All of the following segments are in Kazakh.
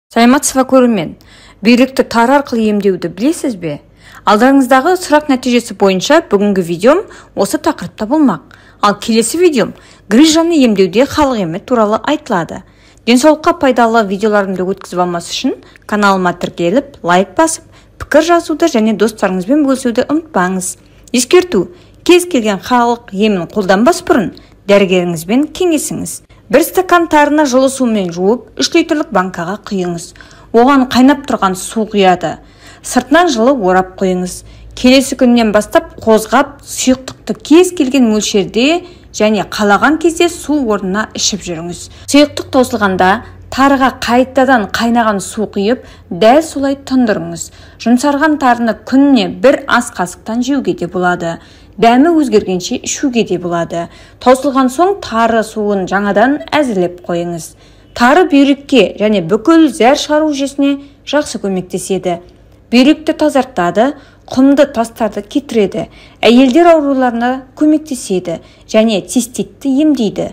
Саламатсызбы көрермен, бүйректі тары арқылы емдеуді білесіз бе? Алдарыңыздағы сұрақ нәтижесі бойынша бүгінгі видеом осы тақырыпта болмақ. Ал келесі видеом грыжаны емдеуде халық емі туралы айтылады. Денсаулыққа пайдалы видеоларымды өткізіп алмас үшін каналыма тіркеліп, лайк басып, пікір жазуды және достарыңызбен бөлісуді ұмытпаңыз. Ескерту: кез келген халық емін қолданбас бұрын дәрігеріңізбен кеңесіңіз. Бір стакан тарыны жылы сумен жуып, 3 литрлік банкаға құйыңыз. Оған қайнап тұрған су құяды. Сыртынан жылы орап қойыңыз. Келесі күннен бастап қозғап, сұйықтықты кез келген мөлшерде және қалаған кезде су орнына ішіп жүріңіз. Сұйықтық таусылғанда тарыға қайтадан қайнаған су құйып, дәл солай тұндырыңыз. Жұмсарған тарыны күніне 1 ас қасықтан жеуге де болады. Дәмі өзгергенше ішуге де болады. Таусылған соң тары суын жаңадан әзірлеп қойыңыз. Тары бүйрекке және бүкіл зәр шығару жүйесіне жақсы көмектеседі. Бүйректі тазартады, құмды тастарды кетіреді, әйелдер ауруларына көмектеседі және циститті емдейді.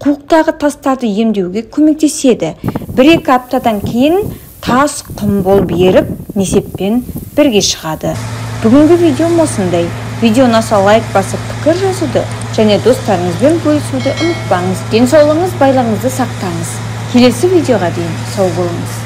Қуықтағы тастарды емдеуге көмектеседі. 1-2 аптадан кейін тас құм болып еріп, несеппен бірге шығады. Бүгінгі видеом осындай. Видеоны аса лайк басып, пікір жазуды және достарыңызбен бөлісуді ұмытпаңыз. Денсаулығыңыз, байлығыңызды сақтаңыз. Келесі видеоға дейін сау болыңыз.